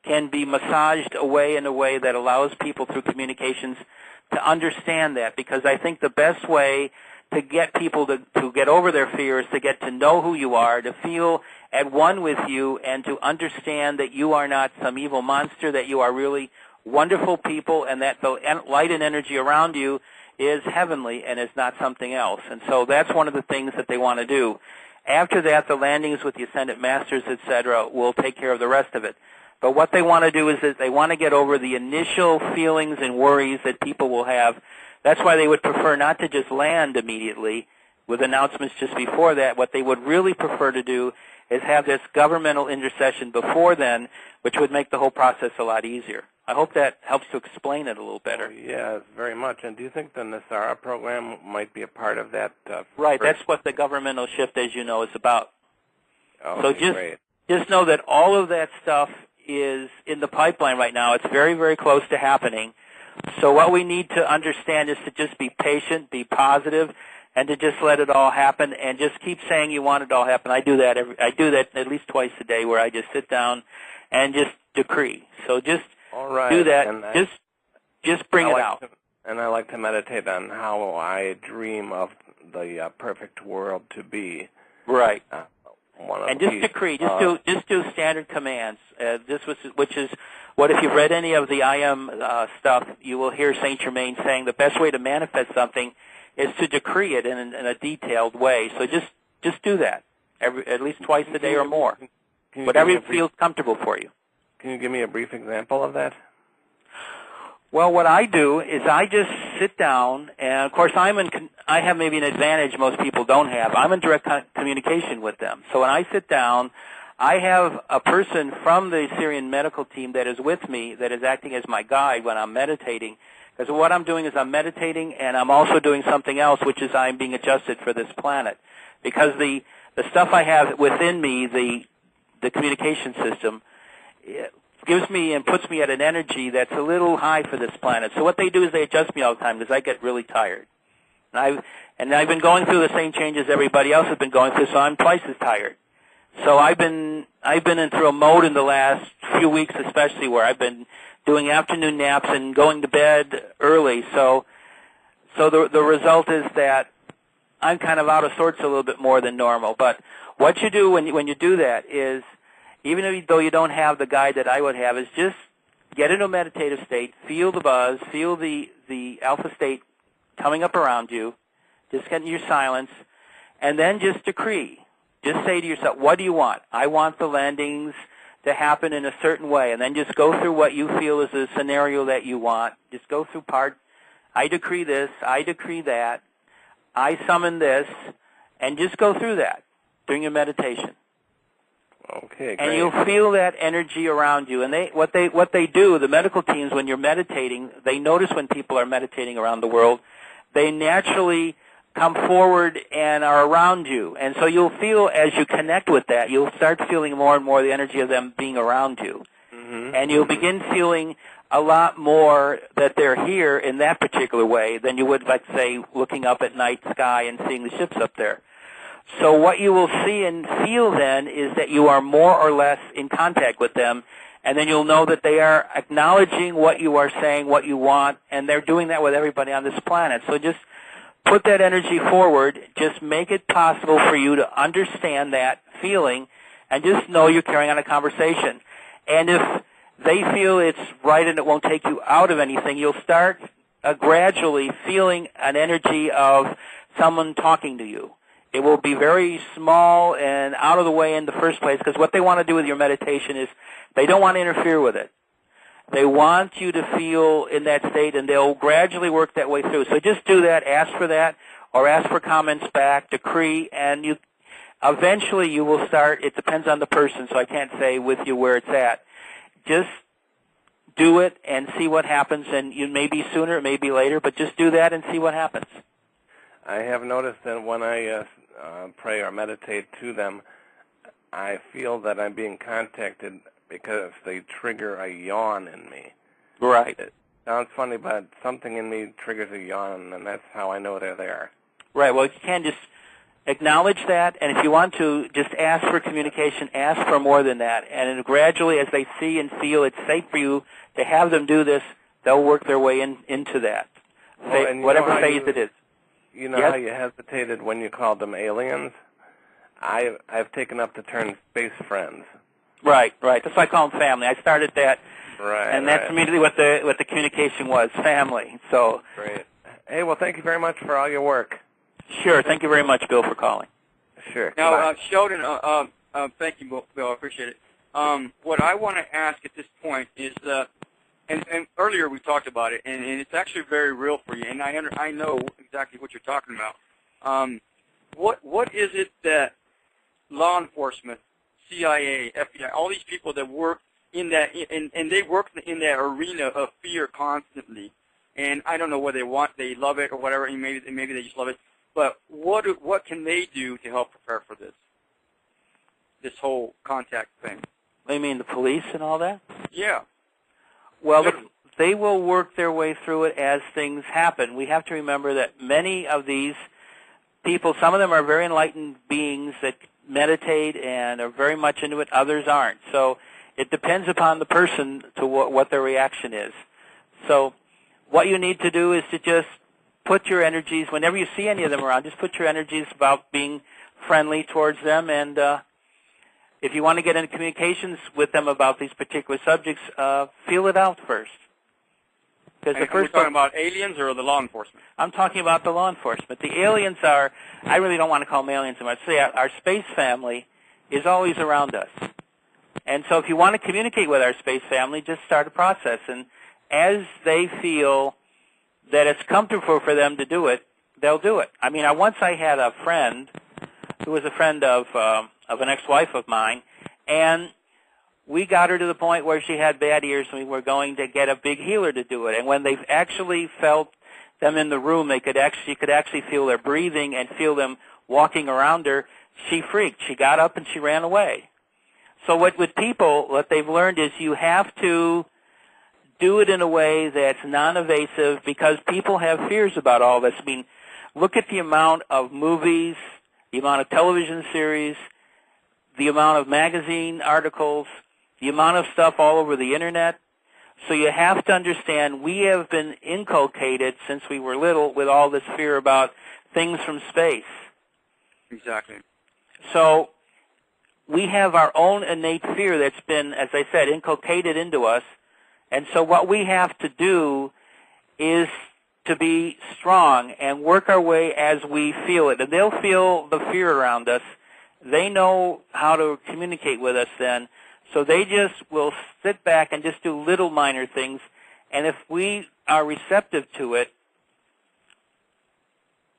can be massaged away in a way that allows people through communications to understand that, because I think the best way to get people to get over their fear is to get to know who you are, to feel at one with you, and to understand that you are not some evil monster, that you are really wonderful people, and that the light and energy around you is heavenly and is not something else. And so that's one of the things that they want to do. After that, the landings with the Ascended Masters, etc., will take care of the rest of it. But what they want to do is that they want to get over the initial feelings and worries that people will have. That's why they would prefer not to just land immediately with announcements just before that. What they would really prefer to do is have this governmental intercession before then, which would make the whole process a lot easier. I hope that helps to explain it a little better. Oh, yeah, very much. And do you think the NESARA program might be a part of that? Right, that's what the governmental shift, as you know, is about. Okay, so great. Just know that all of that stuff is in the pipeline right now. It's very, very close to happening. So what we need to understand is to just be patient, be positive, and to just let it all happen, and just keep saying you want it all happen. I do that at least twice a day, where I just sit down and just decree. So just do that. And just bring it out. And I like to meditate on how I dream of the perfect world to be. Right. And just decree. Just do standard commands. Which is what, if you've read any of the I Am stuff, you will hear Saint Germain saying the best way to manifest something is to decree it in a detailed way. So just do that at least twice a day or more, whatever feels comfortable for you. Can you give me a brief example of that? Well, what I do is I just sit down, and of course I have maybe an advantage most people don't have. I'm in direct communication with them. So when I sit down, I have a person from the Syrian medical team that is with me, that is acting as my guide when I'm meditating. Because what I'm doing is I'm meditating, and I'm also doing something else, which is I'm being adjusted for this planet. Because the stuff I have within me, the communication system, gives me and puts me at an energy that's a little high for this planet. So what they do is they adjust me all the time, because I get really tired. And I've been going through the same changes everybody else has been going through, so I'm twice as tired. So I've been through a mode in the last few weeks, especially, where I've been doing afternoon naps and going to bed early. So the result is that I'm kind of out of sorts a little bit more than normal. But what you do when you do that is, even though you don't have the guide that I would have, is just get into a meditative state, feel the buzz, feel the alpha state coming up around you, just get in your silence, and then just decree. Just say to yourself, what do you want? I want the landings to happen in a certain way, and then just go through what you feel is the scenario that you want. Just go through I decree this, I decree that, I summon this, and just go through that during your meditation. Okay, great. And you'll feel that energy around you. And what they do, the medical teams, when you're meditating, they notice when people are meditating around the world, they naturally come forward and are around you. And so you'll feel, as you connect with that, you'll start feeling more and more the energy of them being around you. Mm-hmm. And you'll begin feeling a lot more that they're here in that particular way than you would, like, say, looking up at night sky and seeing the ships up there. So what you will see and feel then is that you are more or less in contact with them, and then you'll know that they are acknowledging what you are saying, what you want, and they're doing that with everybody on this planet. So just put that energy forward. Just make it possible for you to understand that feeling, and just know you're carrying on a conversation. And if they feel it's right and it won't take you out of anything, you'll start gradually feeling an energy of someone talking to you. It will be very small and out of the way in the first place, because what they want to do with your meditation is they don't want to interfere with it. They want you to feel in that state, and they'll gradually work that way through. So just do that, ask for that, or ask for comments back, decree, and eventually you will start. It depends on the person, so I can't say with you where it's at. Just do it and see what happens, and you may be sooner, it may be later, but just do that and see what happens. I have noticed that when I pray or meditate to them, I feel that I'm being contacted because they trigger a yawn in me. Right. It sounds funny, but something in me triggers a yawn, and that's how I know they're there. Right. Well, you can't just acknowledge that, and if you want to, just ask for communication, ask for more than that. And then gradually, as they see and feel it's safe for you to have them do this, they'll work their way into that, whatever phase it is. You know how you hesitated when you called them aliens? I've taken up the term space friends. Right. That's why I call them family. I started that, and that's immediately what the communication was, family. So great. Hey, well, thank you very much for all your work. Sure. Thank you very much, Bill, for calling. Sure. Now, Sheldon, thank you, Bill. I appreciate it. What I want to ask at this point is, and earlier we talked about it, and it's actually very real for you, and I know exactly what you're talking about. What is it that law enforcement, CIA, FBI, all these people that work in that, and they work in that arena of fear constantly, and I don't know whether they love it or whatever, and maybe they just love it. But what can they do to help prepare for this whole contact thing? You mean the police and all that? Yeah. Well, they will work their way through it as things happen. We have to remember that many of these people, some of them are very enlightened beings that meditate and are very much into it. Others aren't. So it depends upon the person to what their reaction is. So what you need to do is to just put your energies, whenever you see any of them around, just put your energies about being friendly towards them. And if you want to get into communications with them about these particular subjects, feel it out first. Because the first talking about aliens or the law enforcement? I'm talking about the law enforcement. The aliens are, I really don't want to call them aliens. I'd say our space family is always around us. And so if you want to communicate with our space family, just start a process. And as they feel that it's comfortable for them to do it, they'll do it. I mean, once I had a friend who was a friend of an ex-wife of mine, and we got her to the point where she had bad ears, and we were going to get a big healer to do it. And when they actually felt them in the room, she could actually feel their breathing and feel them walking around her. She freaked. She got up and she ran away. So with people, what they've learned is you have to do it in a way that's non-evasive, because people have fears about all this. I mean, look at the amount of movies, the amount of television series, the amount of magazine articles, the amount of stuff all over the Internet. So you have to understand we have been inculcated since we were little with all this fear about things from space. Exactly. So we have our own innate fear that's been, as I said, inculcated into us. And so what we have to do is to be strong and work our way as we feel it. And they'll feel the fear around us. They know how to communicate with us then. So they just will sit back and just do little minor things. And if we are receptive to it,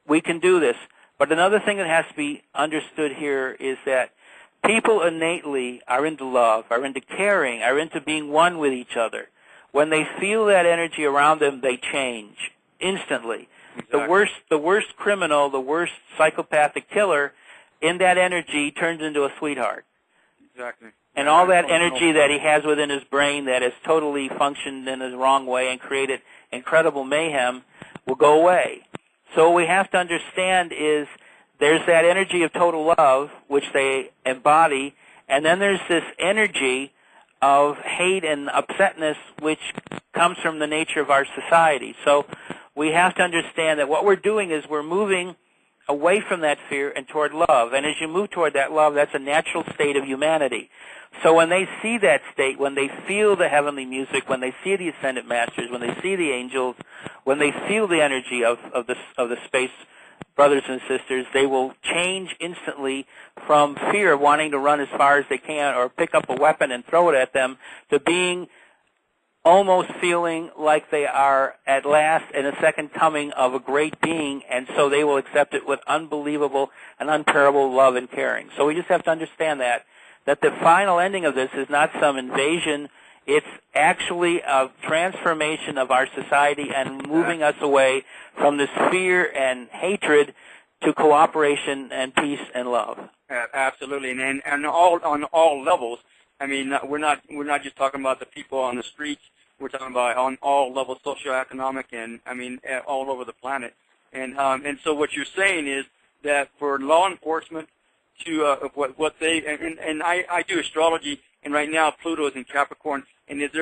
we can do this. But another thing that has to be understood here is that people innately are into love, are into caring, are into being one with each other. When they feel that energy around them, they change instantly. Exactly. The worst criminal, the worst psychopathic killer, in that energy turns into a sweetheart. Exactly. And all that energy that he has within his brain that has totally functioned in his wrong way and created incredible mayhem will go away. So what we have to understand is there's that energy of total love, which they embody, and then there's this energy of hate and upsetness, which comes from the nature of our society. So we have to understand that what we're doing is we're moving away from that fear and toward love. And as you move toward that love, that's a natural state of humanity. So when they see that state, when they feel the heavenly music, when they see the ascended masters, when they see the angels, when they feel the energy of the space brothers and sisters, they will change instantly from fear of wanting to run as far as they can or pick up a weapon and throw it at them to being almost feeling like they are at last in a second coming of a great being, and so they will accept it with unbelievable and unparalleled love and caring. So we just have to understand that the final ending of this is not some invasion. It's actually a transformation of our society and moving us away from this fear and hatred to cooperation and peace and love. Absolutely, and on all levels. I mean, we're not just talking about the people on the streets. We're talking about on all levels, socioeconomic, and I mean all over the planet. And so what you're saying is that for law enforcement to what they and I do astrology, and right now Pluto is in Capricorn, and there's